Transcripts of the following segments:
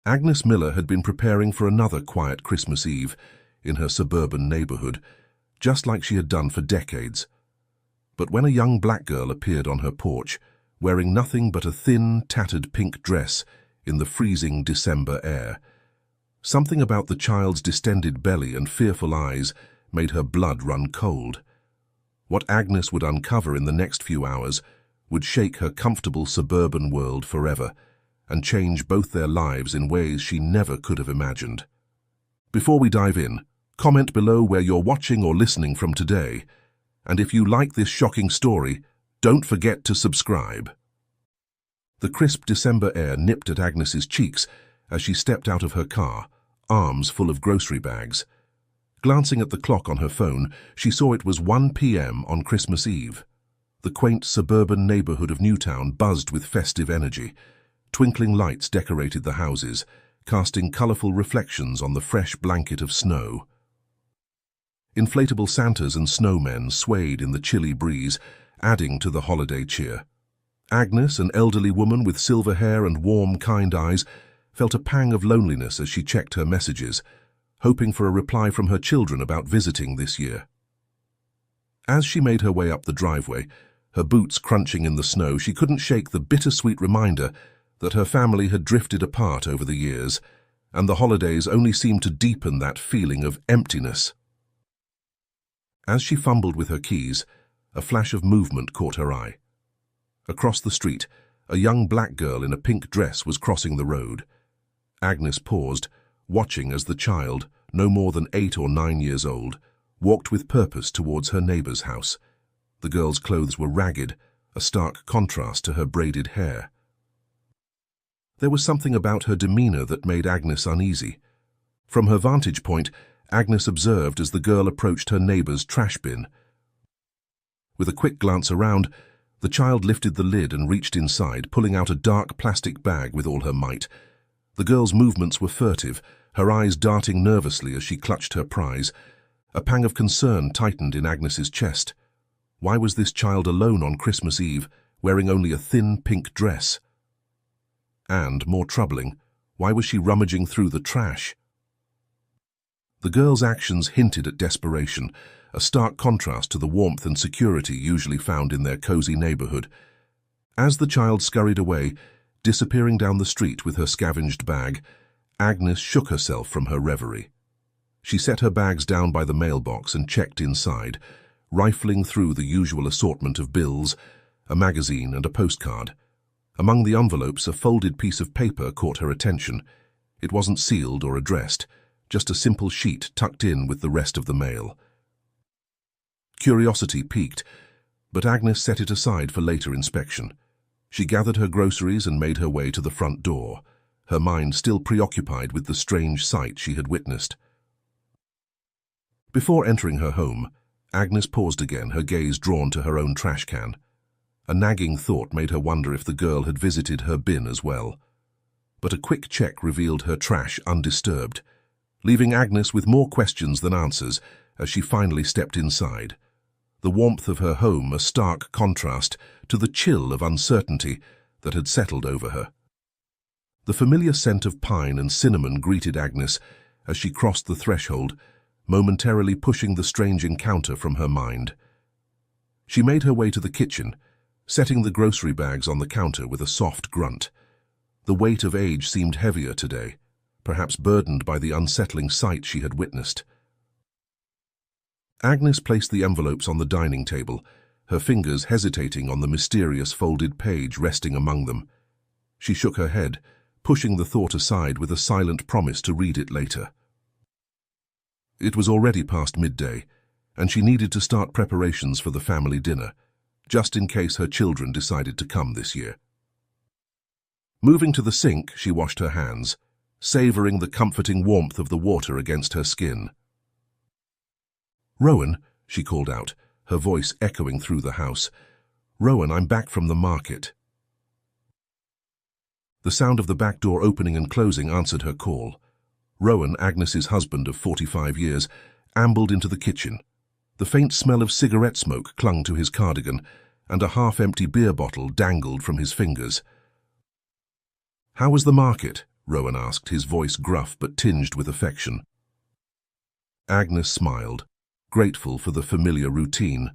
Agnes Miller had been preparing for another quiet Christmas Eve in her suburban neighborhood, just like she had done for decades. But when a young black girl appeared on her porch, wearing nothing but a thin, tattered pink dress in the freezing December air, something about the child's distended belly and fearful eyes made her blood run cold. What Agnes would uncover in the next few hours would shake her comfortable suburban world forever and change both their lives in ways she never could have imagined. Before we dive in, comment below where you're watching or listening from today, and if you like this shocking story, don't forget to subscribe. The crisp December air nipped at Agnes's cheeks as she stepped out of her car, arms full of grocery bags. Glancing at the clock on her phone, she saw it was 1 p.m. on Christmas Eve. The quaint suburban neighborhood of Newtown buzzed with festive energy. Twinkling lights decorated the houses, casting colorful reflections on the fresh blanket of snow. Inflatable Santas and snowmen swayed in the chilly breeze, adding to the holiday cheer. Agnes, an elderly woman with silver hair and warm, kind eyes, felt a pang of loneliness as she checked her messages, hoping for a reply from her children about visiting this year. As she made her way up the driveway, her boots crunching in the snow, she couldn't shake the bittersweet reminder that her family had drifted apart over the years, and the holidays only seemed to deepen that feeling of emptiness. As she fumbled with her keys, a flash of movement caught her eye. Across the street, a young black girl in a pink dress was crossing the road. Agnes paused, watching as the child, no more than 8 or 9 years old, walked with purpose towards her neighbor's house. The girl's clothes were ragged, a stark contrast to her braided hair. There was something about her demeanor that made Agnes uneasy. From her vantage point, Agnes observed as the girl approached her neighbor's trash bin. With a quick glance around, the child lifted the lid and reached inside, pulling out a dark plastic bag with all her might. The girl's movements were furtive, her eyes darting nervously as she clutched her prize. A pang of concern tightened in Agnes's chest. Why was this child alone on Christmas Eve, wearing only a thin pink dress? And, more troubling, why was she rummaging through the trash? The girl's actions hinted at desperation, a stark contrast to the warmth and security usually found in their cozy neighborhood. As the child scurried away, disappearing down the street with her scavenged bag, Agnes shook herself from her reverie. She set her bags down by the mailbox and checked inside, rifling through the usual assortment of bills, a magazine and a postcard. Among the envelopes, a folded piece of paper caught her attention. It wasn't sealed or addressed, just a simple sheet tucked in with the rest of the mail. Curiosity piqued, but Agnes set it aside for later inspection. She gathered her groceries and made her way to the front door, her mind still preoccupied with the strange sight she had witnessed. Before entering her home, Agnes paused again, her gaze drawn to her own trash can. A nagging thought made her wonder if the girl had visited her bin as well. But a quick check revealed her trash undisturbed, leaving Agnes with more questions than answers as she finally stepped inside. The warmth of her home a stark contrast to the chill of uncertainty that had settled over her. The familiar scent of pine and cinnamon greeted Agnes as she crossed the threshold, momentarily pushing the strange encounter from her mind. She made her way to the kitchen, setting the grocery bags on the counter with a soft grunt. The weight of age seemed heavier today, perhaps burdened by the unsettling sight she had witnessed. Agnes placed the envelopes on the dining table, her fingers hesitating on the mysterious folded page resting among them. She shook her head, pushing the thought aside with a silent promise to read it later. It was already past midday, and she needed to start preparations for the family dinner, just in case her children decided to come this year. Moving to the sink, she washed her hands, savoring the comforting warmth of the water against her skin. "Rowan," she called out, her voice echoing through the house. "Rowan, I'm back from the market." The sound of the back door opening and closing answered her call. Rowan, Agnes's husband of 45 years, ambled into the kitchen. The faint smell of cigarette smoke clung to his cardigan, and a half-empty beer bottle dangled from his fingers. "How was the market?" Rowan asked, his voice gruff but tinged with affection. Agnes smiled, grateful for the familiar routine.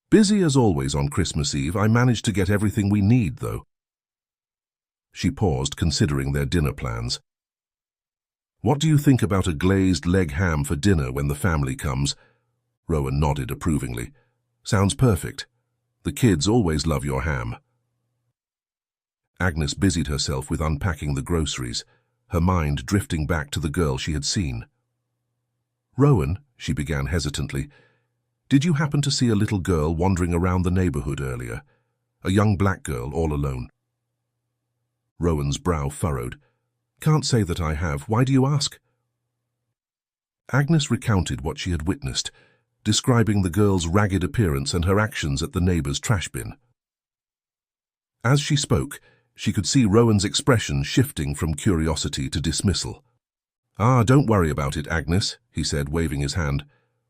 Busy as always on Christmas Eve, I managed to get everything we need, though. She paused, considering their dinner plans. What do you think about a glazed leg ham for dinner when the family comes? Rowan nodded approvingly. Sounds perfect. The kids always love your ham. Agnes busied herself with unpacking the groceries, her mind drifting back to the girl she had seen. Rowan, she began hesitantly, did you happen to see a little girl wandering around the neighborhood earlier? A young black girl all alone? Rowan's brow furrowed. Can't say that I have. Why do you ask? Agnes recounted what she had witnessed, describing the girl's ragged appearance and her actions at the neighbor's trash bin. As she spoke, she could see Rowan's expression shifting from curiosity to dismissal. Ah, don't worry about it, Agnes, he said, waving his hand.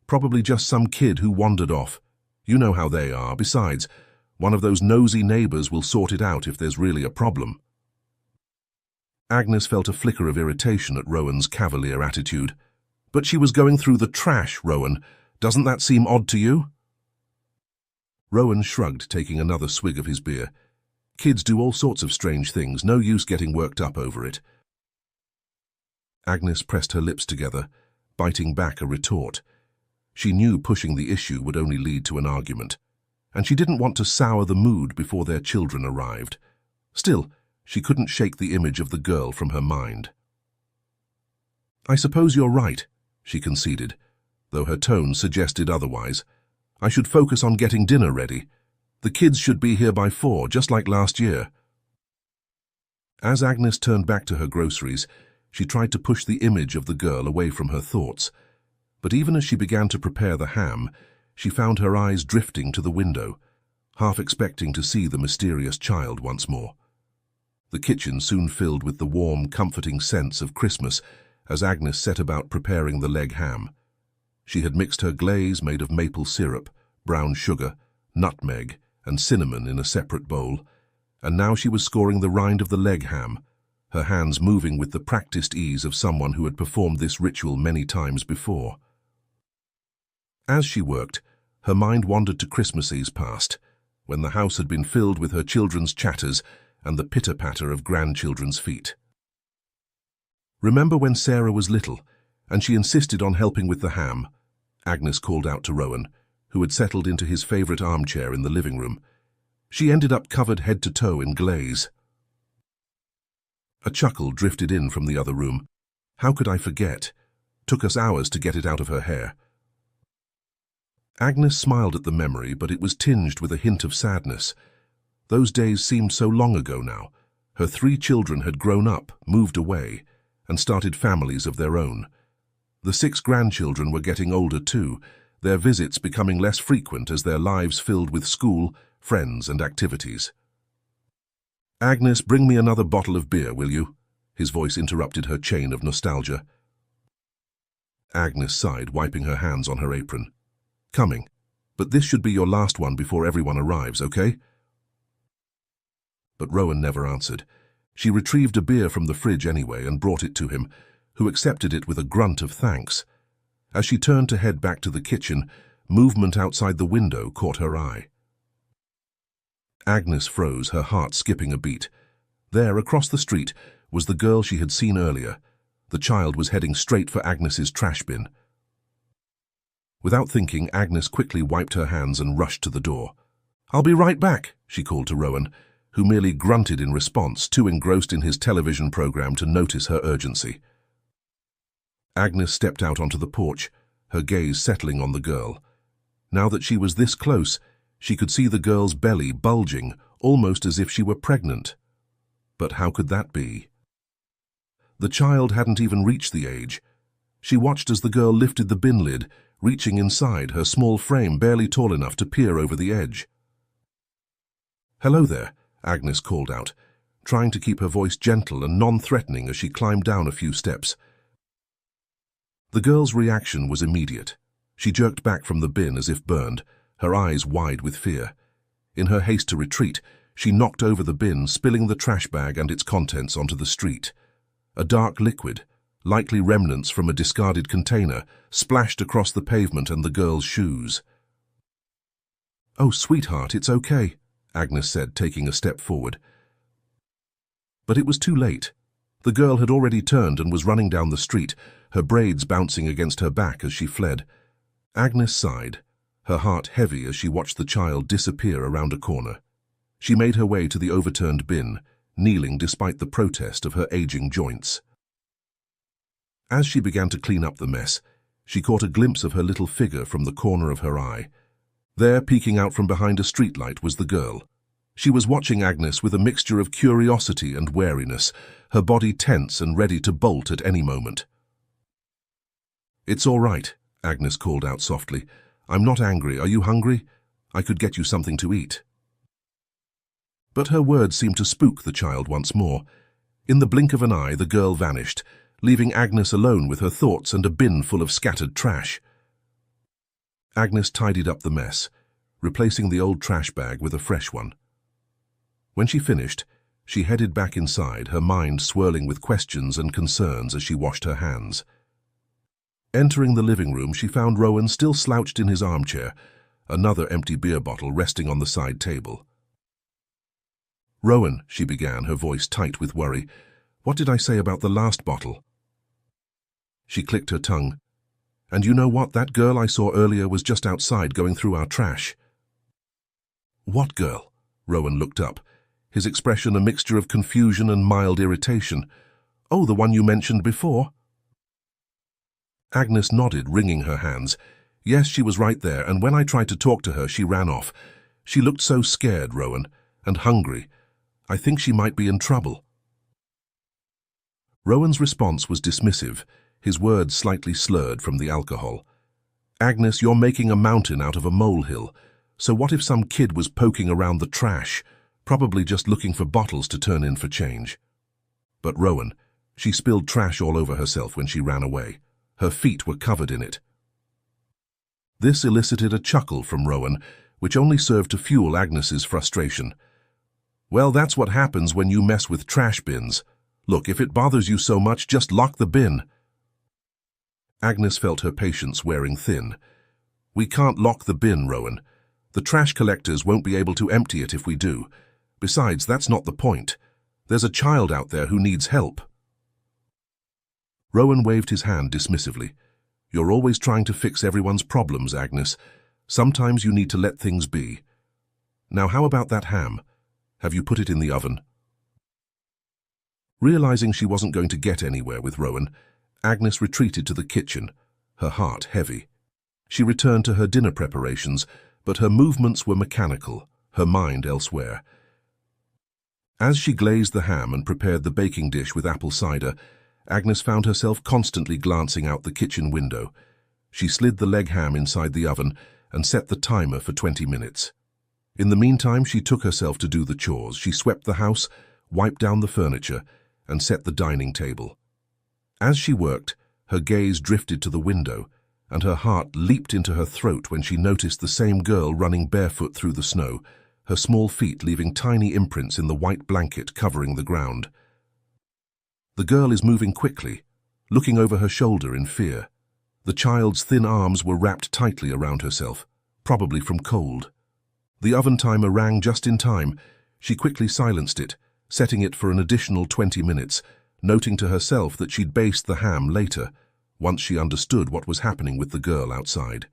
Probably just some kid who wandered off. You know how they are. Besides, one of those nosy neighbors will sort it out if there's really a problem. Agnes felt a flicker of irritation at Rowan's cavalier attitude. But she was going through the trash, Rowan. Doesn't that seem odd to you? Rowan shrugged, taking another swig of his beer. Kids do all sorts of strange things, no use getting worked up over it. Agnes pressed her lips together, biting back a retort. She knew pushing the issue would only lead to an argument, and she didn't want to sour the mood before their children arrived. Still, she couldn't shake the image of the girl from her mind. I suppose you're right, she conceded, though her tone suggested otherwise. I should focus on getting dinner ready. The kids should be here by 4, just like last year. As Agnes turned back to her groceries, she tried to push the image of the girl away from her thoughts. But even as she began to prepare the ham, she found her eyes drifting to the window, half expecting to see the mysterious child once more. The kitchen soon filled with the warm, comforting sense of Christmas as Agnes set about preparing the leg ham. She had mixed her glaze made of maple syrup, brown sugar, nutmeg, and cinnamon in a separate bowl, and now she was scoring the rind of the leg ham, her hands moving with the practiced ease of someone who had performed this ritual many times before. As she worked, her mind wandered to Christmas Eve's past, when the house had been filled with her children's chatters and the pitter-patter of grandchildren's feet. Remember when Sarah was little, and she insisted on helping with the ham? Agnes called out to Rowan, who had settled into his favorite armchair in the living room. She ended up covered head to toe in glaze. A chuckle drifted in from the other room. How could I forget? Took us hours to get it out of her hair. Agnes smiled at the memory, but it was tinged with a hint of sadness. Those days seemed so long ago now. Her 3 children had grown up, moved away, and started families of their own. The 6 grandchildren were getting older too, their visits becoming less frequent as their lives filled with school, friends, and activities. Agnes, bring me another bottle of beer, will you? His voice interrupted her chain of nostalgia. Agnes sighed, wiping her hands on her apron. Coming, but this should be your last one before everyone arrives, okay? But Rowan never answered. She retrieved a beer from the fridge anyway and brought it to him, who accepted it with a grunt of thanks. As she turned to head back to the kitchen, movement outside the window caught her eye. Agnes froze, her heart skipping a beat. There, across the street, was the girl she had seen earlier. The child was heading straight for Agnes's trash bin. Without thinking, Agnes quickly wiped her hands and rushed to the door. I'll be right back, she called to Rowan, who merely grunted in response, too engrossed in his television program to notice her urgency. Agnes stepped out onto the porch, her gaze settling on the girl. Now that she was this close, she could see the girl's belly bulging, almost as if she were pregnant. But how could that be? The child hadn't even reached the age. She watched as the girl lifted the bin lid, reaching inside, her small frame barely tall enough to peer over the edge. Hello there, Agnes called out, trying to keep her voice gentle and non-threatening as she climbed down a few steps. The girl's reaction was immediate. She jerked back from the bin as if burned, her eyes wide with fear. In her haste to retreat, she knocked over the bin, spilling the trash bag and its contents onto the street. A dark liquid, likely remnants from a discarded container, splashed across the pavement and the girl's shoes. "Oh, sweetheart, it's okay," Agnes said, taking a step forward. But it was too late. The girl had already turned and was running down the street, her braids bouncing against her back as she fled. Agnes sighed, her heart heavy as she watched the child disappear around a corner. She made her way to the overturned bin, kneeling despite the protest of her aging joints. As she began to clean up the mess, she caught a glimpse of her little figure from the corner of her eye. There, peeking out from behind a streetlight, was the girl. She was watching Agnes with a mixture of curiosity and wariness, her body tense and ready to bolt at any moment. "It's all right," Agnes called out softly. "I'm not angry. Are you hungry? I could get you something to eat." But her words seemed to spook the child once more. In the blink of an eye, the girl vanished, leaving Agnes alone with her thoughts and a bin full of scattered trash. Agnes tidied up the mess, replacing the old trash bag with a fresh one. When she finished, she headed back inside, her mind swirling with questions and concerns as she washed her hands. Entering the living room, she found Rowan still slouched in his armchair, another empty beer bottle resting on the side table. "Rowan," she began, her voice tight with worry, "what did I say about the last bottle?" She clicked her tongue. "And you know what? That girl I saw earlier was just outside going through our trash." "What girl?" Rowan looked up, his expression a mixture of confusion and mild irritation. "Oh, the one you mentioned before?" Agnes nodded, wringing her hands. "Yes, she was right there, and when I tried to talk to her, she ran off. She looked so scared, Rowan, and hungry. I think she might be in trouble." Rowan's response was dismissive, his words slightly slurred from the alcohol. "Agnes, you're making a mountain out of a molehill. So what if some kid was poking around the trash, probably just looking for bottles to turn in for change?" But Rowan, she spilled trash all over herself when she ran away. Her feet were covered in it. This elicited a chuckle from Rowan, which only served to fuel Agnes's frustration. "Well, that's what happens when you mess with trash bins. Look, if it bothers you so much, just lock the bin." Agnes felt her patience wearing thin. "We can't lock the bin, Rowan. The trash collectors won't be able to empty it if we do. Besides, that's not the point. There's a child out there who needs help." Rowan waved his hand dismissively. "You're always trying to fix everyone's problems, Agnes. Sometimes you need to let things be. Now, how about that ham? Have you put it in the oven?" Realizing she wasn't going to get anywhere with Rowan, Agnes retreated to the kitchen, her heart heavy. She returned to her dinner preparations, but her movements were mechanical, her mind elsewhere. As she glazed the ham and prepared the baking dish with apple cider, Agnes found herself constantly glancing out the kitchen window. She slid the leg ham inside the oven and set the timer for 20 minutes. In the meantime, she took herself to do the chores. She swept the house, wiped down the furniture, and set the dining table. As she worked, her gaze drifted to the window, and her heart leaped into her throat when she noticed the same girl running barefoot through the snow, her small feet leaving tiny imprints in the white blanket covering the ground. The girl is moving quickly, looking over her shoulder in fear. The child's thin arms were wrapped tightly around herself, probably from cold. The oven timer rang just in time. She quickly silenced it, setting it for an additional 20 minutes, noting to herself that she'd baste the ham later, once she understood what was happening with the girl outside.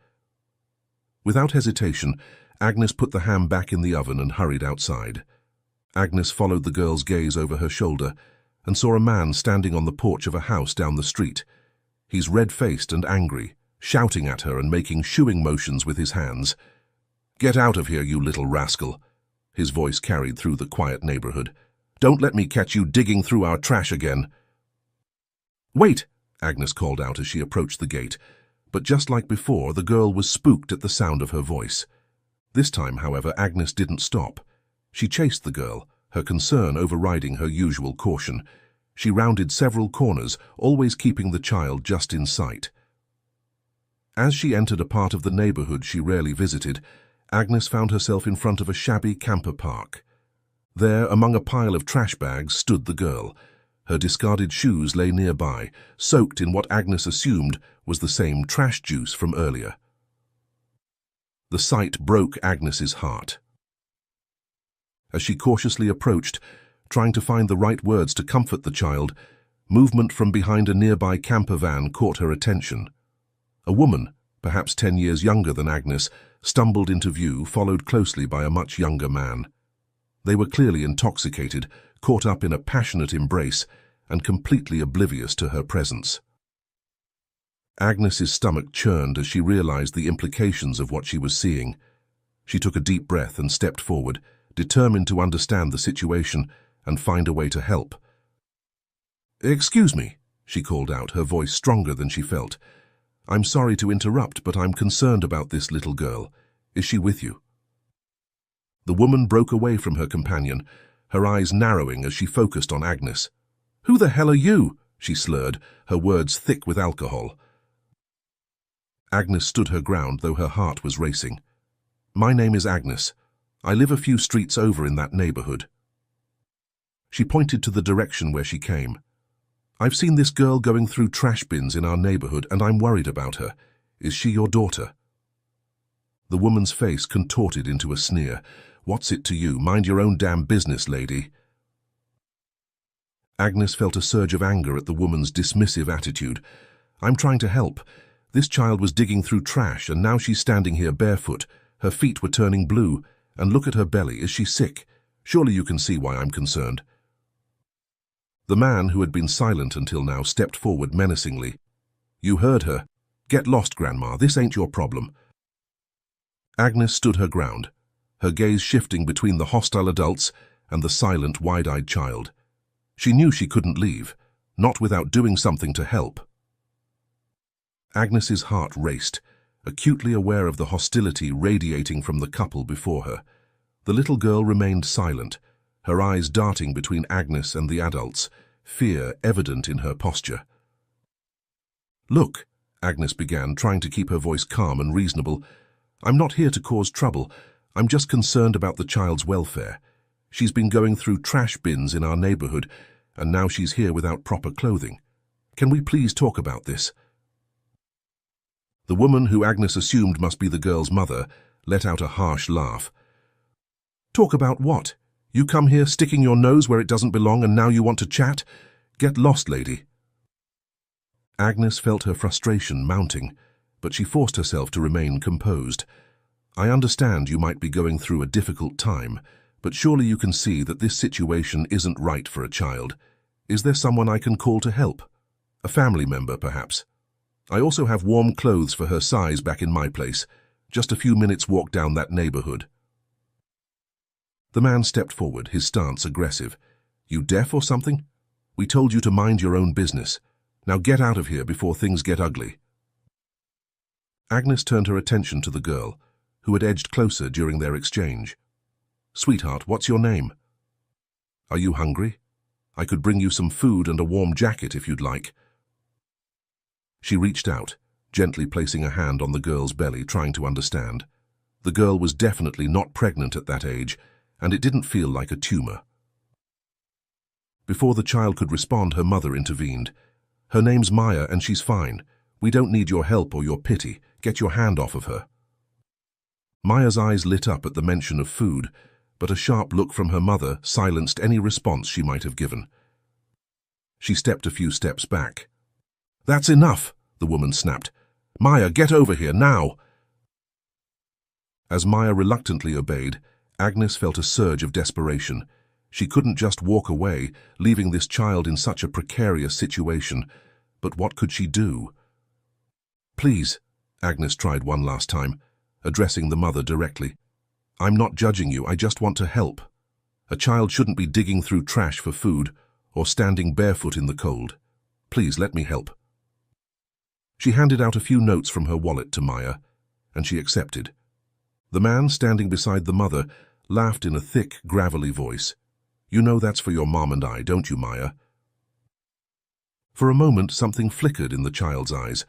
Without hesitation, Agnes put the ham back in the oven and hurried outside. Agnes followed the girl's gaze over her shoulder and saw a man standing on the porch of a house down the street. He's red-faced and angry, shouting at her and making shooing motions with his hands. "Get out of here, you little rascal," his voice carried through the quiet neighborhood. "Don't let me catch you digging through our trash again." "Wait!" Agnes called out as she approached the gate, but just like before, the girl was spooked at the sound of her voice. This time, however, Agnes didn't stop. She chased the girl, her concern overriding her usual caution. She rounded several corners, always keeping the child just in sight. As she entered a part of the neighborhood she rarely visited, Agnes found herself in front of a shabby camper park. There, among a pile of trash bags, stood the girl. Her discarded shoes lay nearby, soaked in what Agnes assumed was the same trash juice from earlier. The sight broke Agnes's heart. As she cautiously approached, trying to find the right words to comfort the child, movement from behind a nearby camper van caught her attention. A woman, perhaps 10 years younger than Agnes, stumbled into view, followed closely by a much younger man. They were clearly intoxicated, caught up in a passionate embrace, and completely oblivious to her presence. Agnes's stomach churned as she realized the implications of what she was seeing. She took a deep breath and stepped forward, determined to understand the situation and find a way to help. "Excuse me," she called out, her voice stronger than she felt. "I'm sorry to interrupt, but I'm concerned about this little girl. Is she with you?" The woman broke away from her companion, her eyes narrowing as she focused on Agnes. "Who the hell are you?" she slurred, her words thick with alcohol. Agnes stood her ground, though her heart was racing. "My name is Agnes. I live a few streets over in that neighborhood." She pointed to the direction where she came. "I've seen this girl going through trash bins in our neighborhood, and I'm worried about her. Is she your daughter?" The woman's face contorted into a sneer. "What's it to you? Mind your own damn business, lady." Agnes felt a surge of anger at the woman's dismissive attitude. "I'm trying to help. This child was digging through trash, and now she's standing here barefoot. Her feet were turning blue, and look at her belly. Is she sick? Surely you can see why I'm concerned." The man, who had been silent until now, stepped forward menacingly. "You heard her. Get lost, Grandma. This ain't your problem." Agnes stood her ground, her gaze shifting between the hostile adults and the silent, wide-eyed child. She knew she couldn't leave, not without doing something to help. Agnes's heart raced, acutely aware of the hostility radiating from the couple before her. The little girl remained silent, her eyes darting between Agnes and the adults, fear evident in her posture. "Look," Agnes began, trying to keep her voice calm and reasonable, "I'm not here to cause trouble. I'm just concerned about the child's welfare. She's been going through trash bins in our neighborhood, and now she's here without proper clothing. Can we please talk about this?" The woman, who Agnes assumed must be the girl's mother, let out a harsh laugh. "Talk about what? You come here sticking your nose where it doesn't belong, and now you want to chat? Get lost, lady." Agnes felt her frustration mounting, but she forced herself to remain composed. "I understand you might be going through a difficult time, but surely you can see that this situation isn't right for a child. Is there someone I can call to help? A family member, perhaps? I also have warm clothes for her size back in my place. Just a few minutes walk down that neighborhood." The man stepped forward, his stance aggressive. "You deaf or something? We told you to mind your own business. Now get out of here before things get ugly." Agnes turned her attention to the girl, who had edged closer during their exchange. "Sweetheart, what's your name? Are you hungry? I could bring you some food and a warm jacket if you'd like." She reached out, gently placing a hand on the girl's belly, trying to understand. The girl was definitely not pregnant at that age, and it didn't feel like a tumor. Before the child could respond, her mother intervened. "Her name's Maya, and she's fine. We don't need your help or your pity. Get your hand off of her." Maya's eyes lit up at the mention of food, but a sharp look from her mother silenced any response she might have given. She stepped a few steps back. "That's enough," the woman snapped. "Maya, get over here, now!" As Maya reluctantly obeyed, Agnes felt a surge of desperation. She couldn't just walk away, leaving this child in such a precarious situation. But what could she do? "Please," Agnes tried one last time, addressing the mother directly. "I'm not judging you, I just want to help. A child shouldn't be digging through trash for food or standing barefoot in the cold. Please let me help." She handed out a few notes from her wallet to Maya, and she accepted. The man standing beside the mother laughed in a thick, gravelly voice. "You know that's for your mom and I, don't you, Maya?" For a moment, something flickered in the child's eyes,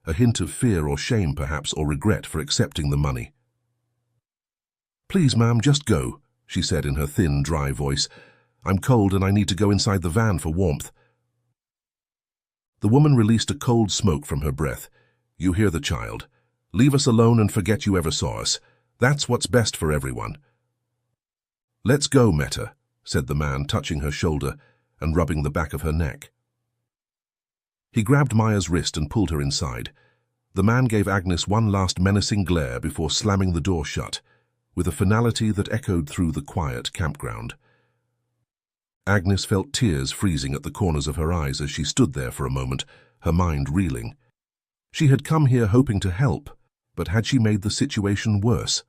a hint of fear or shame perhaps, or regret for accepting the money. "Please, ma'am, just go," she said in her thin, dry voice. "I'm cold and I need to go inside the van for warmth. The woman released a cold smoke from her breath. "You hear the child. Leave us alone and forget you ever saw us. That's what's best for everyone." "Let's go, Meta," said the man, touching her shoulder and rubbing the back of her neck. He grabbed Maya's wrist and pulled her inside. The man gave Agnes one last menacing glare before slamming the door shut, with a finality that echoed through the quiet campground. Agnes felt tears freezing at the corners of her eyes as she stood there for a moment, her mind reeling. She had come here hoping to help, but had she made the situation worse?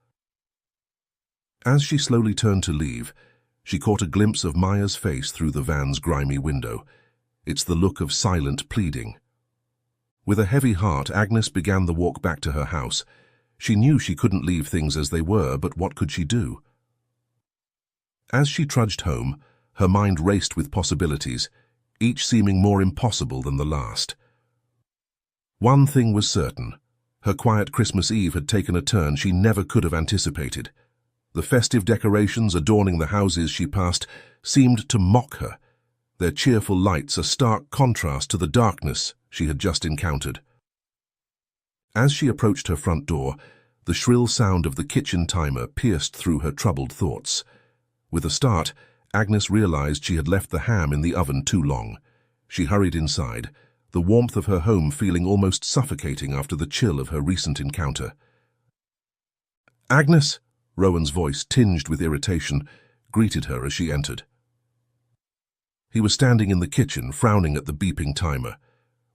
As she slowly turned to leave, she caught a glimpse of Maya's face through the van's grimy window. It's the look of silent pleading. With a heavy heart, Agnes began the walk back to her house. She knew she couldn't leave things as they were, but what could she do? As she trudged home, her mind raced with possibilities, each seeming more impossible than the last. One thing was certain. Her quiet Christmas Eve had taken a turn she never could have anticipated. The festive decorations adorning the houses she passed seemed to mock her, their cheerful lights a stark contrast to the darkness she had just encountered. As she approached her front door, the shrill sound of the kitchen timer pierced through her troubled thoughts. With a start, Agnes realized she had left the ham in the oven too long. She hurried inside, the warmth of her home feeling almost suffocating after the chill of her recent encounter. "Agnes!" Rowan's voice, tinged with irritation, greeted her as she entered. He was standing in the kitchen, frowning at the beeping timer.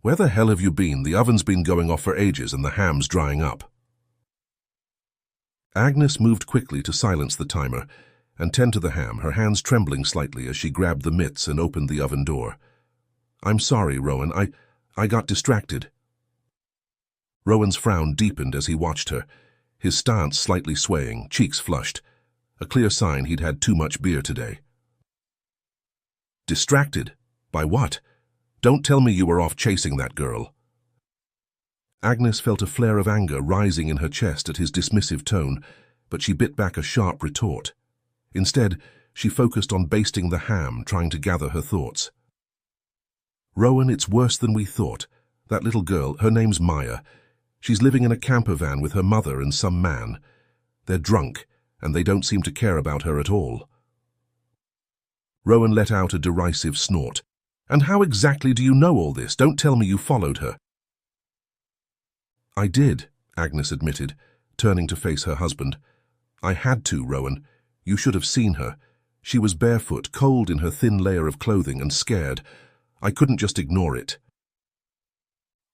"Where the hell have you been? The oven's been going off for ages and the ham's drying up." Agnes moved quickly to silence the timer and tend to the ham, her hands trembling slightly as she grabbed the mitts and opened the oven door. "I'm sorry, Rowan. I got distracted." Rowan's frown deepened as he watched her, his stance slightly swaying, cheeks flushed, a clear sign he'd had too much beer today. "Distracted? By what? Don't tell me you were off chasing that girl." Agnes felt a flare of anger rising in her chest at his dismissive tone, but she bit back a sharp retort. Instead, she focused on basting the ham, trying to gather her thoughts. "Rowan, it's worse than we thought. That little girl, her name's Maya. She's living in a camper van with her mother and some man. They're drunk, and they don't seem to care about her at all." Rowan let out a derisive snort. "And how exactly do you know all this? Don't tell me you followed her." "I did," Agnes admitted, turning to face her husband. "I had to, Rowan. You should have seen her. She was barefoot, cold in her thin layer of clothing, and scared. I couldn't just ignore it."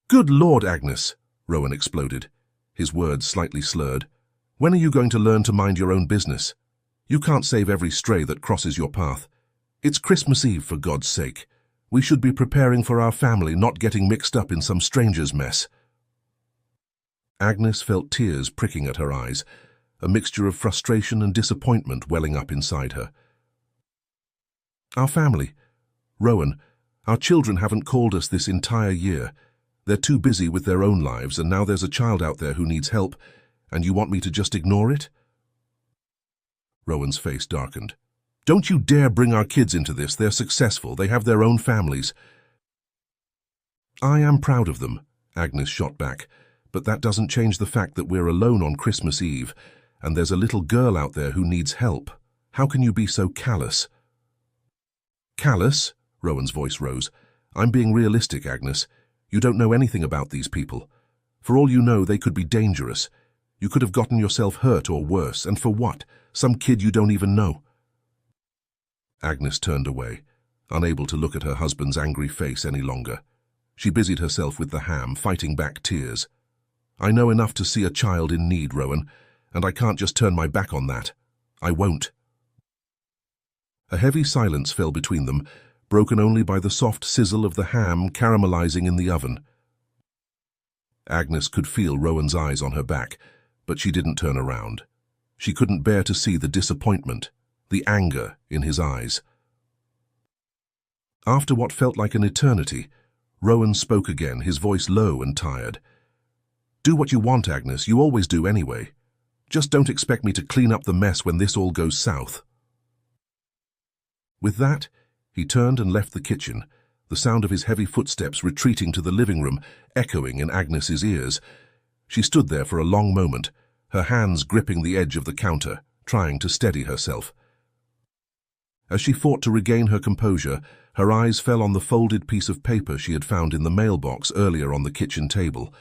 "Good Lord, Agnes!" Rowan exploded, his words slightly slurred. "When are you going to learn to mind your own business? You can't save every stray that crosses your path. It's Christmas Eve, for God's sake. We should be preparing for our family, not getting mixed up in some stranger's mess." Agnes felt tears pricking at her eyes, a mixture of frustration and disappointment welling up inside her. "Our family. Rowan, our children haven't called us this entire year. They're too busy with their own lives, and now there's a child out there who needs help, and you want me to just ignore it?" Rowan's face darkened. "Don't you dare bring our kids into this. They're successful. They have their own families." "I am proud of them," Agnes shot back, "but that doesn't change the fact that we're alone on Christmas Eve, and there's a little girl out there who needs help. How can you be so callous?" "Callous?" Rowan's voice rose. "I'm being realistic, Agnes. You don't know anything about these people. For all you know, they could be dangerous. You could have gotten yourself hurt or worse, and for what? Some kid you don't even know." Agnes turned away, unable to look at her husband's angry face any longer. She busied herself with the ham, fighting back tears. "I know enough to see a child in need, Rowan, and I can't just turn my back on that. I won't." A heavy silence fell between them, broken only by the soft sizzle of the ham caramelizing in the oven. Agnes could feel Rowan's eyes on her back, but she didn't turn around. She couldn't bear to see the disappointment, the anger in his eyes. After what felt like an eternity, Rowan spoke again, his voice low and tired. "Do what you want, Agnes. You always do anyway. Just don't expect me to clean up the mess when this all goes south." With that, he turned and left the kitchen, the sound of his heavy footsteps retreating to the living room echoing in Agnes's ears. She stood there for a long moment, her hands gripping the edge of the counter, trying to steady herself. As she fought to regain her composure, her eyes fell on the folded piece of paper she had found in the mailbox earlier on the kitchen table.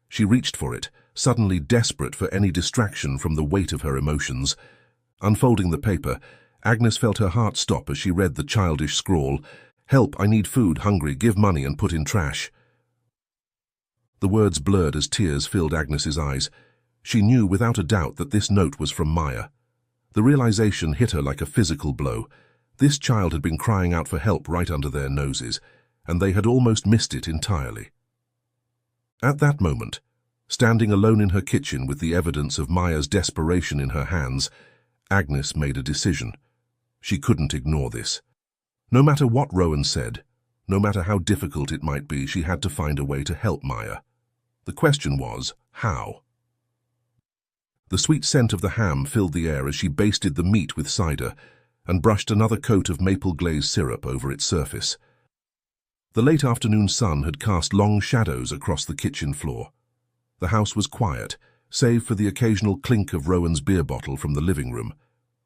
She reached for it, suddenly desperate for any distraction from the weight of her emotions. Unfolding the paper, Agnes felt her heart stop as she read the childish scrawl, "Help, I need food, hungry, give money and put in trash." The words blurred as tears filled Agnes's eyes. She knew without a doubt that this note was from Maya. The realization hit her like a physical blow. This child had been crying out for help right under their noses, and they had almost missed it entirely. At that moment, standing alone in her kitchen with the evidence of Maya's desperation in her hands, Agnes made a decision. She couldn't ignore this. No matter what Rowan said, no matter how difficult it might be, she had to find a way to help Maya. The question was, how? The sweet scent of the ham filled the air as she basted the meat with cider and brushed another coat of maple glaze syrup over its surface. The late afternoon sun had cast long shadows across the kitchen floor. The house was quiet, save for the occasional clink of Rowan's beer bottle from the living room.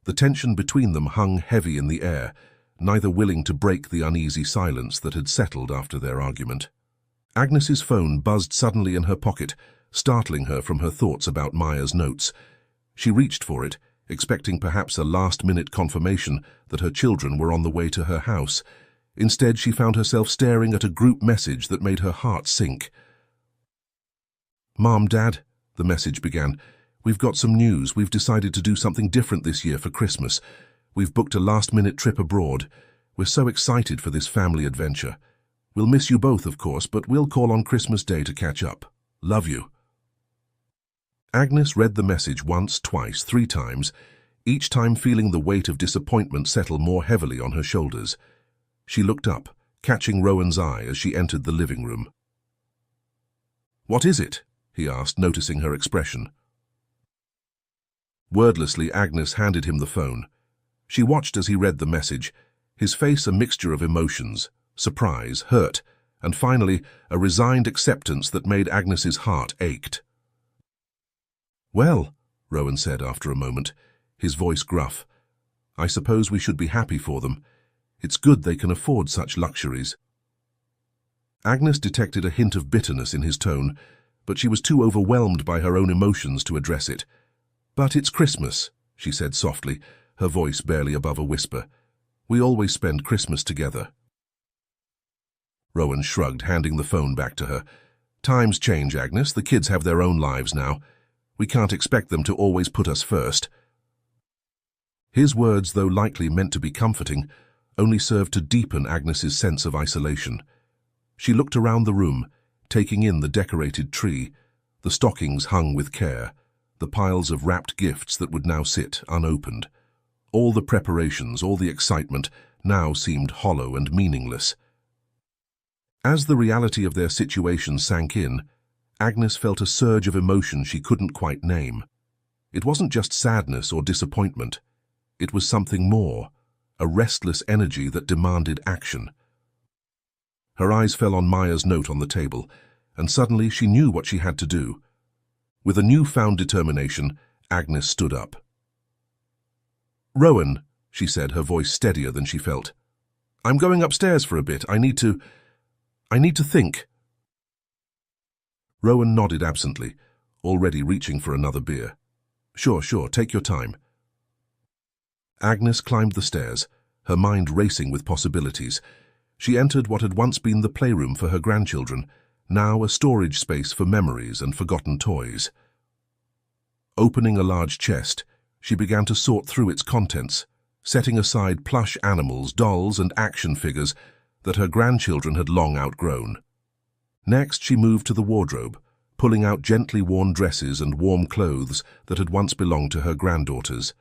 The tension between them hung heavy in the air, neither willing to break the uneasy silence that had settled after their argument. Agnes's phone buzzed suddenly in her pocket, startling her from her thoughts about Maya's notes. She reached for it, expecting perhaps a last-minute confirmation that her children were on the way to her house. Instead, she found herself staring at a group message that made her heart sink. "Mom, Dad," the message began, "we've got some news. We've decided to do something different this year for Christmas. We've booked a last-minute trip abroad. We're so excited for this family adventure. We'll miss you both, of course, but we'll call on Christmas Day to catch up. Love you." Agnes read the message once, twice, 3 times, each time feeling the weight of disappointment settle more heavily on her shoulders. She looked up, catching Rowan's eye as she entered the living room. "What is it?" he asked, noticing her expression. Wordlessly, Agnes handed him the phone. She watched as he read the message, his face a mixture of emotions, surprise, hurt, and finally a resigned acceptance that made Agnes's heart ached. "Well," Rowan said after a moment, his voice gruff, "I suppose we should be happy for them. It's good they can afford such luxuries." Agnes detected a hint of bitterness in his tone, but she was too overwhelmed by her own emotions to address it. "But it's Christmas," she said softly, her voice barely above a whisper. "We always spend Christmas together." Rowan shrugged, handing the phone back to her. "Times change, Agnes. The kids have their own lives now. We can't expect them to always put us first." His words, though likely meant to be comforting, only served to deepen Agnes's sense of isolation. She looked around the room, taking in the decorated tree, the stockings hung with care, the piles of wrapped gifts that would now sit unopened. All the preparations, all the excitement, now seemed hollow and meaningless. As the reality of their situation sank in, Agnes felt a surge of emotion she couldn't quite name. It wasn't just sadness or disappointment. It was something more, a restless energy that demanded action. Her eyes fell on Maya's note on the table, and suddenly she knew what she had to do. With a newfound determination, Agnes stood up. "Rowan," she said, her voice steadier than she felt, "I'm going upstairs for a bit. I need to think." Rowan nodded absently, already reaching for another beer. Sure, take your time." Agnes climbed the stairs, her mind racing with possibilities. She entered what had once been the playroom for her grandchildren, now a storage space for memories and forgotten toys. Opening a large chest, she began to sort through its contents, setting aside plush animals, dolls, and action figures that her grandchildren had long outgrown. Next, she moved to the wardrobe, pulling out gently worn dresses and warm clothes that had once belonged to her granddaughters.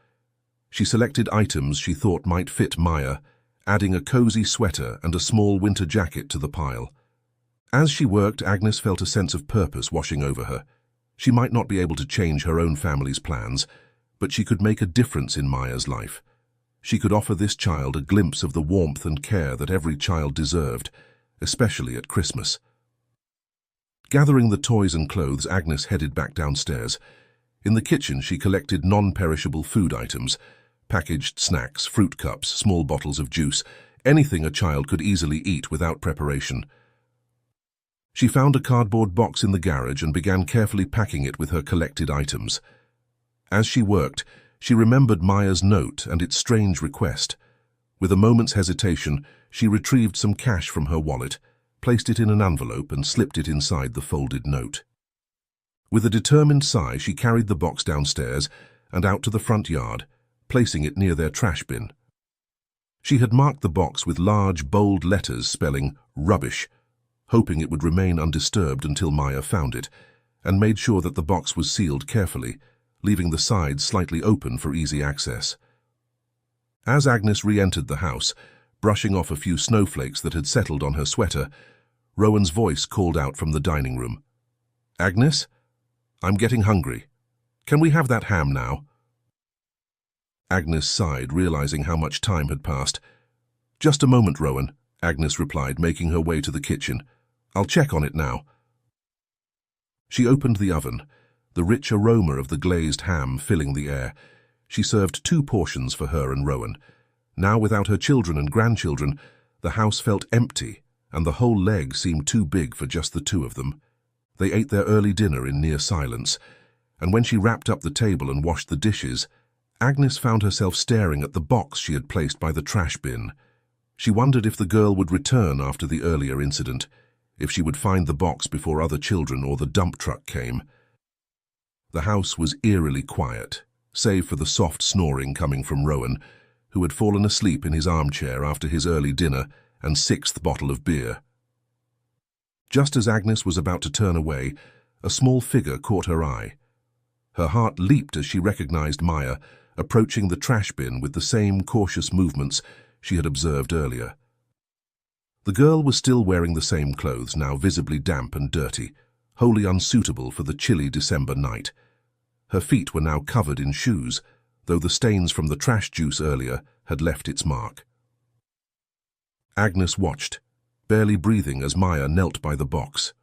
She selected items she thought might fit Maya, adding a cozy sweater and a small winter jacket to the pile. As she worked, Agnes felt a sense of purpose washing over her. She might not be able to change her own family's plans, but she could make a difference in Maya's life. She could offer this child a glimpse of the warmth and care that every child deserved, especially at Christmas. Gathering the toys and clothes, Agnes headed back downstairs. In the kitchen, she collected non-perishable food items, packaged snacks, fruit cups, small bottles of juice, anything a child could easily eat without preparation. She found a cardboard box in the garage and began carefully packing it with her collected items. As she worked, she remembered Maya's note and its strange request. With a moment's hesitation, she retrieved some cash from her wallet, placed it in an envelope and slipped it inside the folded note. With a determined sigh, she carried the box downstairs and out to the front yard, placing it near their trash bin. She had marked the box with large, bold letters spelling "rubbish," hoping it would remain undisturbed until Maya found it, and made sure that the box was sealed carefully, leaving the sides slightly open for easy access. As Agnes re-entered the house, brushing off a few snowflakes that had settled on her sweater, Rowan's voice called out from the dining room. "Agnes? I'm getting hungry. Can we have that ham now?" Agnes sighed, realizing how much time had passed. "Just a moment, Rowan," Agnes replied, making her way to the kitchen. "I'll check on it now." She opened the oven, the rich aroma of the glazed ham filling the air. She served 2 portions for her and Rowan. Now, without her children and grandchildren, the house felt empty, and the whole leg seemed too big for just the 2 of them. They ate their early dinner in near silence, and when she wrapped up the table and washed the dishes, Agnes found herself staring at the box she had placed by the trash bin. She wondered if the girl would return after the earlier incident, if she would find the box before other children or the dump truck came. The house was eerily quiet, save for the soft snoring coming from Rowan, who had fallen asleep in his armchair after his early dinner and 6th bottle of beer. Just as Agnes was about to turn away, a small figure caught her eye. Her heart leaped as she recognized Maya, approaching the trash bin with the same cautious movements she had observed earlier. The girl was still wearing the same clothes, now visibly damp and dirty, wholly unsuitable for the chilly December night. Her feet were now covered in shoes, though the stains from the trash juice earlier had left its mark. Agnes watched, barely breathing as Maya knelt by the box.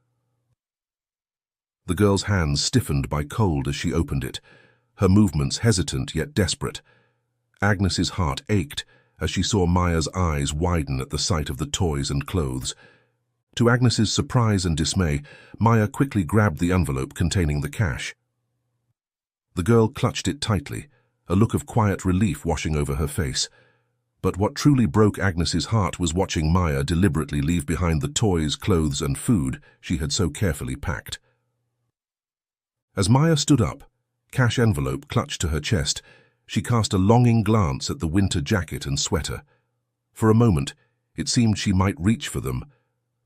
The girl's hands stiffened by cold as she opened it, her movements hesitant yet desperate. Agnes's heart ached as she saw Maya's eyes widen at the sight of the toys and clothes. To Agnes's surprise and dismay, Maya quickly grabbed the envelope containing the cash. The girl clutched it tightly, a look of quiet relief washing over her face. But what truly broke Agnes's heart was watching Maya deliberately leave behind the toys, clothes, and food she had so carefully packed. As Maya stood up, cash envelope clutched to her chest, she cast a longing glance at the winter jacket and sweater. For a moment, it seemed she might reach for them,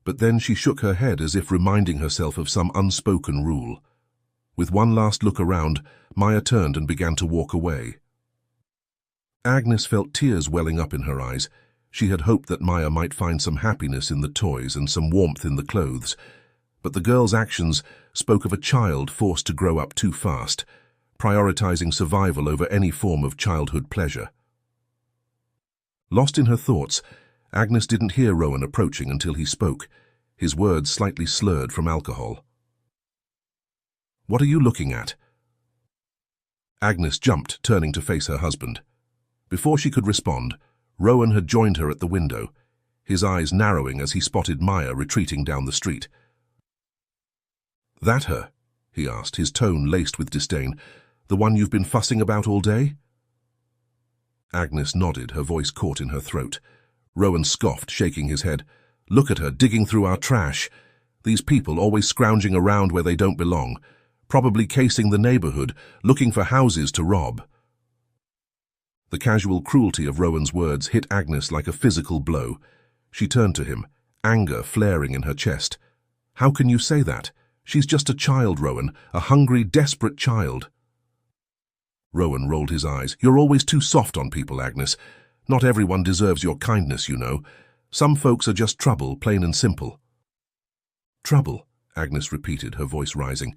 but then she shook her head as if reminding herself of some unspoken rule. With one last look around, Maya turned and began to walk away. Agnes felt tears welling up in her eyes. She had hoped that Maya might find some happiness in the toys and some warmth in the clothes, but the girl's actions spoke of a child forced to grow up too fast, prioritizing survival over any form of childhood pleasure. Lost in her thoughts, Agnes didn't hear Rowan approaching until he spoke, his words slightly slurred from alcohol. "What are you looking at?" Agnes jumped, turning to face her husband. Before she could respond, Rowan had joined her at the window, his eyes narrowing as he spotted Maya retreating down the street. "That her?" he asked, his tone laced with disdain. "The one you've been fussing about all day?" Agnes nodded, her voice caught in her throat. Rowan scoffed, shaking his head. "Look at her, digging through our trash. These people always scrounging around where they don't belong, probably casing the neighborhood, looking for houses to rob." The casual cruelty of Rowan's words hit Agnes like a physical blow. She turned to him, anger flaring in her chest. "How can you say that? She's just a child, Rowan, a hungry, desperate child." Rowan rolled his eyes. "You're always too soft on people, Agnes. Not everyone deserves your kindness, you know. Some folks are just trouble, plain and simple." "Trouble," Agnes repeated, her voice rising.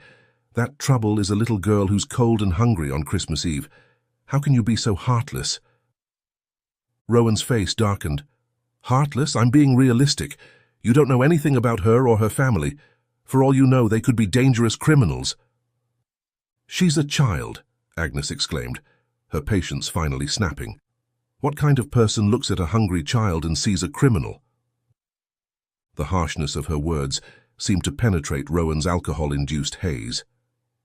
"That trouble is a little girl who's cold and hungry on Christmas Eve. How can you be so heartless?" Rowan's face darkened. "Heartless? I'm being realistic. You don't know anything about her or her family. For all you know, they could be dangerous criminals." "She's a child," Agnes exclaimed, her patience finally snapping. "What kind of person looks at a hungry child and sees a criminal?" The harshness of her words seemed to penetrate Rowan's alcohol-induced haze.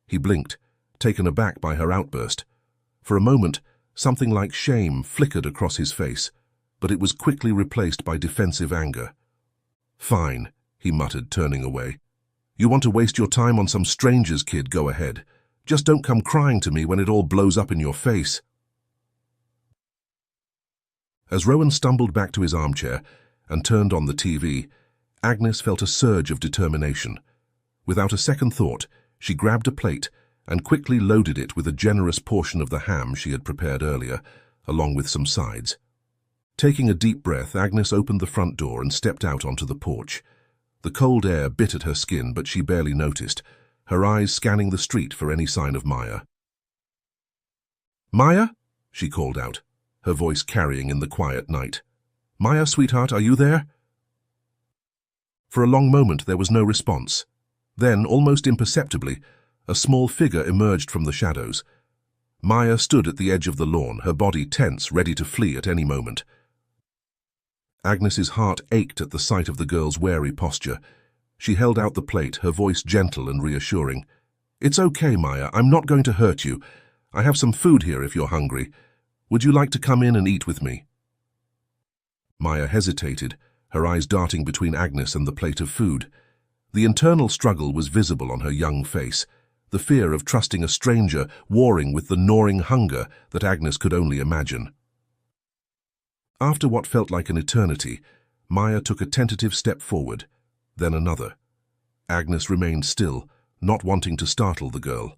He blinked, taken aback by her outburst. For a moment, something like shame flickered across his face, but it was quickly replaced by defensive anger. "Fine," he muttered, turning away. "You want to waste your time on some stranger's kid, go ahead. Just don't come crying to me when it all blows up in your face." As Rowan stumbled back to his armchair and turned on the TV, Agnes felt a surge of determination. Without a second thought, she grabbed a plate and quickly loaded it with a generous portion of the ham she had prepared earlier, along with some sides. Taking a deep breath, Agnes opened the front door and stepped out onto the porch. The cold air bit at her skin, but she barely noticed, her eyes scanning the street for any sign of Maya. "Maya?" she called out, her voice carrying in the quiet night. "Maya, sweetheart, are you there?" For a long moment there was no response. Then, almost imperceptibly, a small figure emerged from the shadows. Maya stood at the edge of the lawn, her body tense, ready to flee at any moment. Agnes's heart ached at the sight of the girl's wary posture. She held out the plate, her voice gentle and reassuring. "It's okay, Maya. I'm not going to hurt you. I have some food here if you're hungry. Would you like to come in and eat with me?" Maya hesitated, her eyes darting between Agnes and the plate of food. The internal struggle was visible on her young face, the fear of trusting a stranger warring with the gnawing hunger that Agnes could only imagine. After what felt like an eternity, Maya took a tentative step forward, then another. Agnes remained still, not wanting to startle the girl.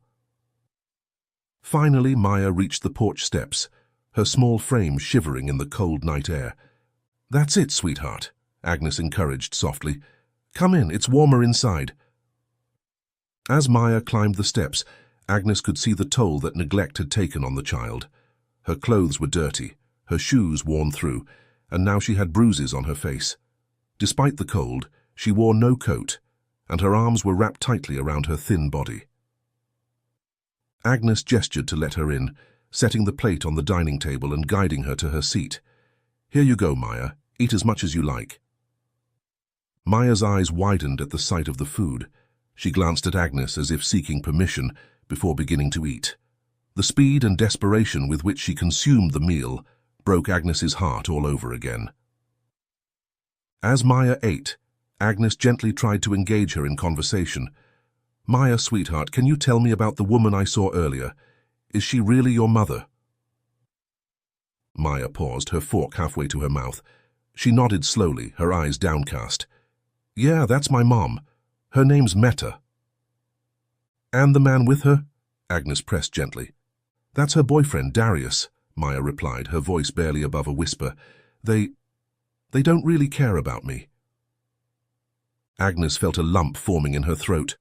Finally, Maya reached the porch steps, her small frame shivering in the cold night air. "That's it, sweetheart," Agnes encouraged softly. "Come in, it's warmer inside." As Maya climbed the steps, Agnes could see the toll that neglect had taken on the child. Her clothes were dirty, her shoes worn through, and now she had bruises on her face. Despite the cold, she wore no coat, and her arms were wrapped tightly around her thin body. Agnes gestured to let her in, setting the plate on the dining table and guiding her to her seat. "Here you go, Maya. Eat as much as you like." Maya's eyes widened at the sight of the food. She glanced at Agnes as if seeking permission before beginning to eat. The speed and desperation with which she consumed the meal broke Agnes's heart all over again. As Maya ate, Agnes gently tried to engage her in conversation. "Maya, sweetheart, can you tell me about the woman I saw earlier? Is she really your mother?" Maya paused, her fork halfway to her mouth. She nodded slowly, her eyes downcast. "Yeah, that's my mom. Her name's Meta." "And the man with her?" Agnes pressed gently. "That's her boyfriend, Darius," Maya replied, her voice barely above a whisper. They don't really care about me." Agnes felt a lump forming in her throat.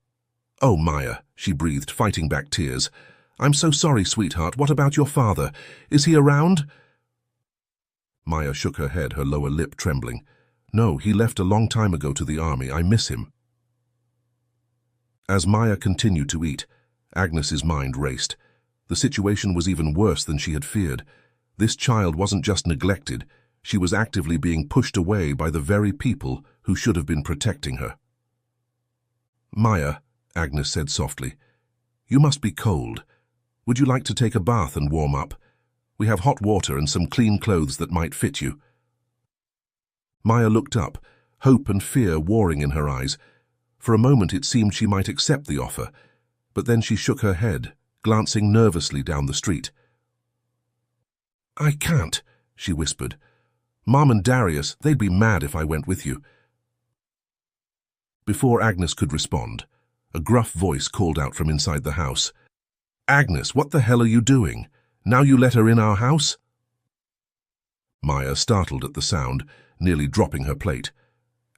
"Oh, Maya," she breathed, fighting back tears. "I'm so sorry, sweetheart. What about your father? Is he around?" Maya shook her head, her lower lip trembling. "No, he left a long time ago to the army. I miss him." As Maya continued to eat, Agnes's mind raced. The situation was even worse than she had feared. This child wasn't just neglected, she was actively being pushed away by the very people who should have been protecting her. "Maya," Agnes said softly, "you must be cold. Would you like to take a bath and warm up? We have hot water and some clean clothes that might fit you." Maya looked up, hope and fear warring in her eyes. For a moment it seemed she might accept the offer, but then she shook her head, glancing nervously down the street. "I can't," she whispered. "Mom and Darius, they'd be mad if I went with you." Before Agnes could respond, a gruff voice called out from inside the house. "Agnes, what the hell are you doing? Now you let her in our house?" Maya startled at the sound, nearly dropping her plate.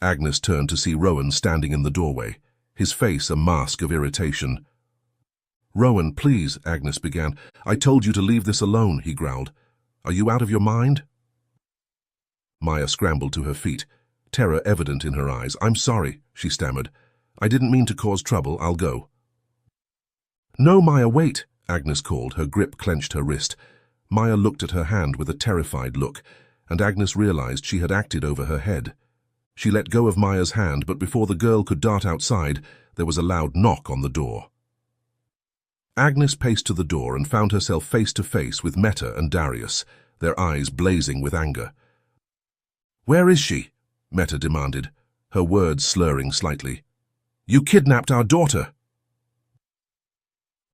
Agnes turned to see Rowan standing in the doorway, his face a mask of irritation. "Rowan, please," Agnes began. "I told you to leave this alone," he growled. "Are you out of your mind?" Maya scrambled to her feet, terror evident in her eyes. "I'm sorry," she stammered. "I didn't mean to cause trouble. I'll go." "No, Maya, wait," Agnes called. Her grip clenched her wrist. Maya looked at her hand with a terrified look, and Agnes realized she had acted over her head. She let go of Maya's hand, but before the girl could dart outside, there was a loud knock on the door. Agnes paced to the door and found herself face to face with Meta and Darius, their eyes blazing with anger. "Where is she?" Meta demanded, her words slurring slightly. "You kidnapped our daughter!"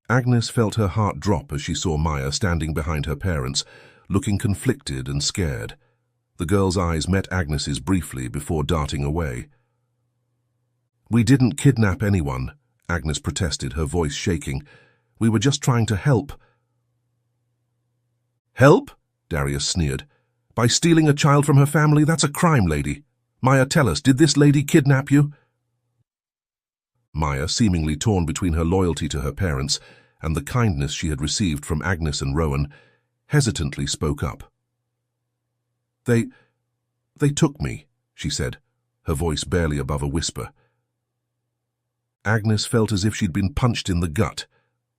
Agnes felt her heart drop as she saw Maya standing behind her parents, looking conflicted and scared. The girl's eyes met Agnes's briefly before darting away. "We didn't kidnap anyone," Agnes protested, her voice shaking. "We were just trying to help." "Help?" Darius sneered. "By stealing a child from her family? That's a crime, lady. Maya, tell us, did this lady kidnap you?" Maya, seemingly torn between her loyalty to her parents and the kindness she had received from Agnes and Rowan, hesitantly spoke up. They took me," she said, her voice barely above a whisper. Agnes felt as if she'd been punched in the gut.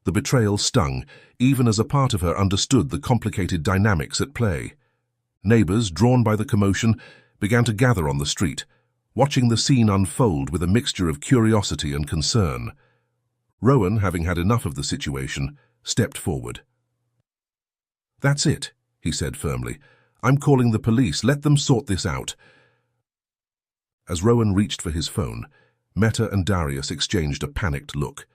The betrayal stung, even as a part of her understood the complicated dynamics at play. Neighbors, drawn by the commotion, began to gather on the street, watching the scene unfold with a mixture of curiosity and concern. Rowan, having had enough of the situation, stepped forward. "That's it," he said firmly. "I'm calling the police. Let them sort this out." As Rowan reached for his phone, Meta and Darius exchanged a panicked look.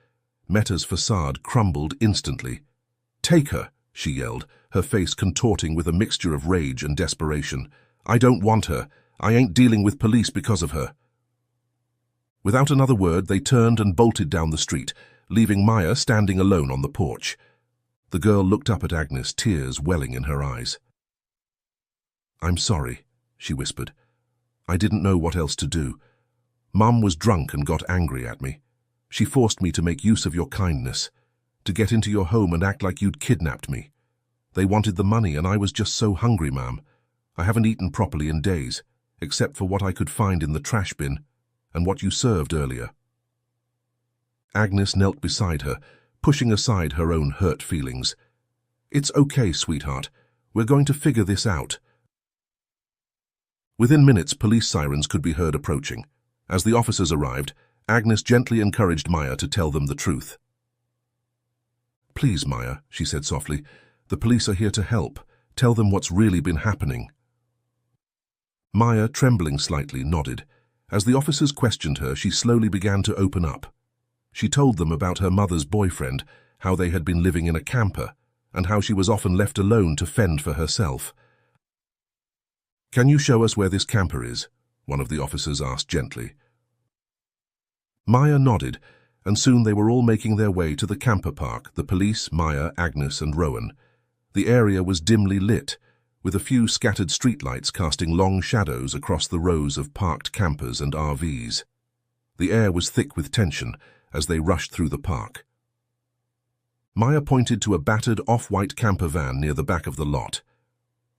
Meta's facade crumbled instantly. "Take her," she yelled, her face contorting with a mixture of rage and desperation. "I don't want her. I ain't dealing with police because of her." Without another word, they turned and bolted down the street, leaving Maya standing alone on the porch. The girl looked up at Agnes, tears welling in her eyes. "I'm sorry," she whispered. "I didn't know what else to do. Mum was drunk and got angry at me. She forced me to make use of your kindness, to get into your home and act like you'd kidnapped me. They wanted the money and I was just so hungry, ma'am. I haven't eaten properly in days, except for what I could find in the trash bin and what you served earlier." Agnes knelt beside her, pushing aside her own hurt feelings. "It's okay, sweetheart. We're going to figure this out." Within minutes, police sirens could be heard approaching. As the officers arrived, Agnes gently encouraged Maya to tell them the truth. "Please, Maya," she said softly, "the police are here to help. Tell them what's really been happening." Maya, trembling slightly, nodded. As the officers questioned her, she slowly began to open up. She told them about her mother's boyfriend, how they had been living in a camper, and how she was often left alone to fend for herself. "Can you show us where this camper is?" one of the officers asked gently. Maya nodded, and soon they were all making their way to the camper park, the police, Maya, Agnes, and Rowan. The area was dimly lit, with a few scattered streetlights casting long shadows across the rows of parked campers and RVs. The air was thick with tension as they rushed through the park. Maya pointed to a battered off-white camper van near the back of the lot.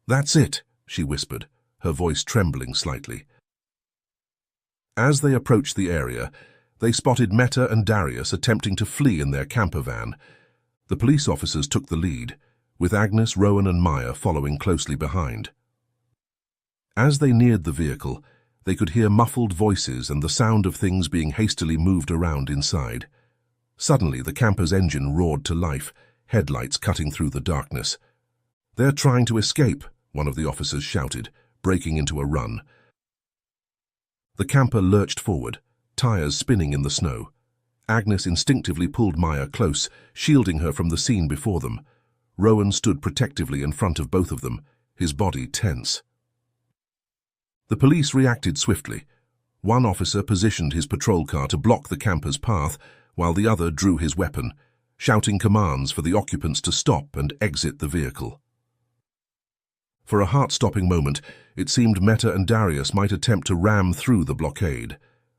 "That's it," she whispered, her voice trembling slightly. As they approached the area, they spotted Meta and Darius attempting to flee in their camper van. The police officers took the lead, with Agnes, Rowan, and Maya following closely behind. As they neared the vehicle, they could hear muffled voices and the sound of things being hastily moved around inside. Suddenly, the camper's engine roared to life, headlights cutting through the darkness. "They're trying to escape," one of the officers shouted, breaking into a run. The camper lurched forward, tires spinning in the snow. Agnes instinctively pulled Maya close, shielding her from the scene before them. Rowan stood protectively in front of both of them, his body tense. The police reacted swiftly. One officer positioned his patrol car to block the camper's path, while the other drew his weapon, shouting commands for the occupants to stop and exit the vehicle. For a heart-stopping moment, it seemed Meta and Darius might attempt to ram through the blockade.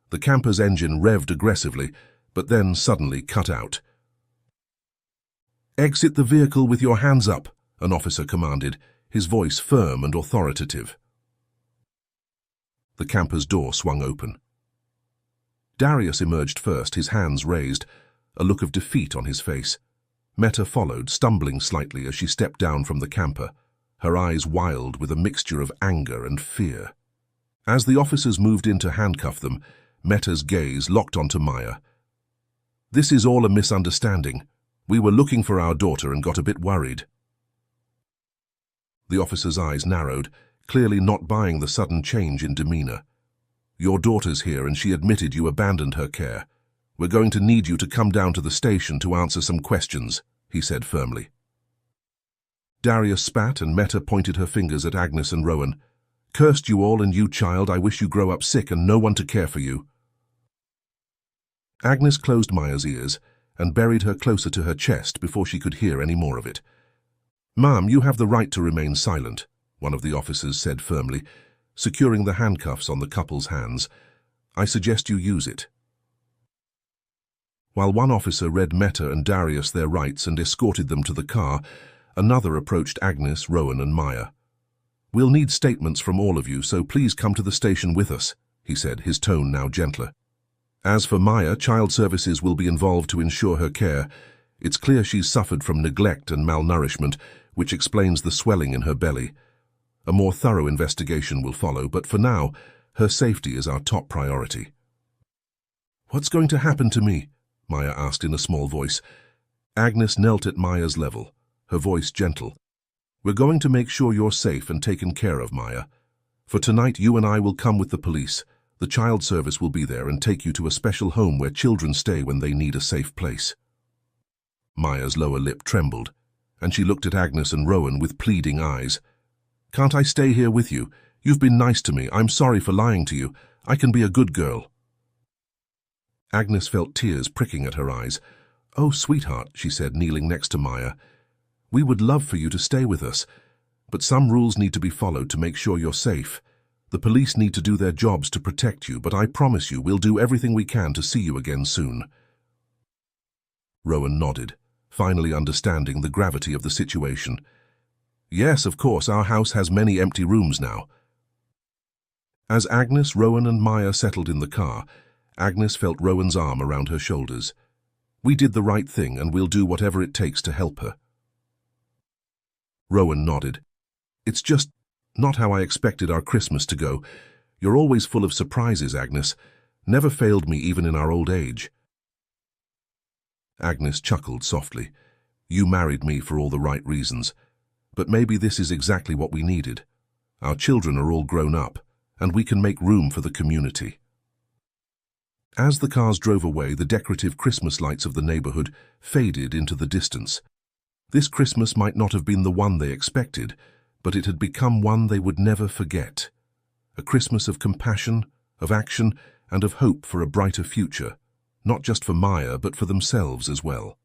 The camper's engine revved aggressively, but then suddenly cut out. "Exit the vehicle with your hands up," an officer commanded, his voice firm and authoritative. The camper's door swung open. Darius emerged first, his hands raised, a look of defeat on his face. Meta followed, stumbling slightly as she stepped down from the camper, her eyes wild with a mixture of anger and fear. As the officers moved in to handcuff them, Meta's gaze locked onto Maya. "This is all a misunderstanding. We were looking for our daughter and got a bit worried." The officer's eyes narrowed, clearly not buying the sudden change in demeanor. "Your daughter's here and she admitted you abandoned her care. We're going to need you to come down to the station to answer some questions," he said firmly. Darius spat and Meta pointed her fingers at Agnes and Rowan. "Cursed you all, and you, child, I wish you grow up sick and no one to care for you." Agnes closed Maya's ears and buried her closer to her chest before she could hear any more of it. "Ma'am, you have the right to remain silent," one of the officers said firmly, securing the handcuffs on the couple's hands. "I suggest you use it." While one officer read Meta and Darius their rights and escorted them to the car, another approached Agnes, Rowan and Maya. "We'll need statements from all of you, so please come to the station with us," he said, his tone now gentler. "As for Maya, child services will be involved to ensure her care. It's clear she's suffered from neglect and malnourishment, which explains the swelling in her belly. A more thorough investigation will follow, but for now, her safety is our top priority." "What's going to happen to me?" Maya asked in a small voice. Agnes knelt at Maya's level, her voice gentle. "We're going to make sure you're safe and taken care of, Maya. For tonight, you and I will come with the police. The child service will be there and take you to a special home where children stay when they need a safe place." Maya's lower lip trembled, and she looked at Agnes and Rowan with pleading eyes. "Can't I stay here with you? You've been nice to me. I'm sorry for lying to you. I can be a good girl." Agnes felt tears pricking at her eyes. "Oh, sweetheart," she said, kneeling next to Maya. "We would love for you to stay with us, but some rules need to be followed to make sure you're safe. The police need to do their jobs to protect you, but I promise you we'll do everything we can to see you again soon." Rowan nodded, finally understanding the gravity of the situation. "Yes, of course, our house has many empty rooms now." As Agnes, Rowan and Maya settled in the car, Agnes felt Rowan's arm around her shoulders. "We did the right thing and we'll do whatever it takes to help her." Rowan nodded. "It's just not how I expected our Christmas to go. You're always full of surprises, Agnes. Never failed me even in our old age." Agnes chuckled softly. "You married me for all the right reasons. But maybe this is exactly what we needed. Our children are all grown up, and we can make room for the community." As the cars drove away, the decorative Christmas lights of the neighborhood faded into the distance. This Christmas might not have been the one they expected, but it had become one they would never forget. A Christmas of compassion, of action, and of hope for a brighter future, not just for Maya, but for themselves as well.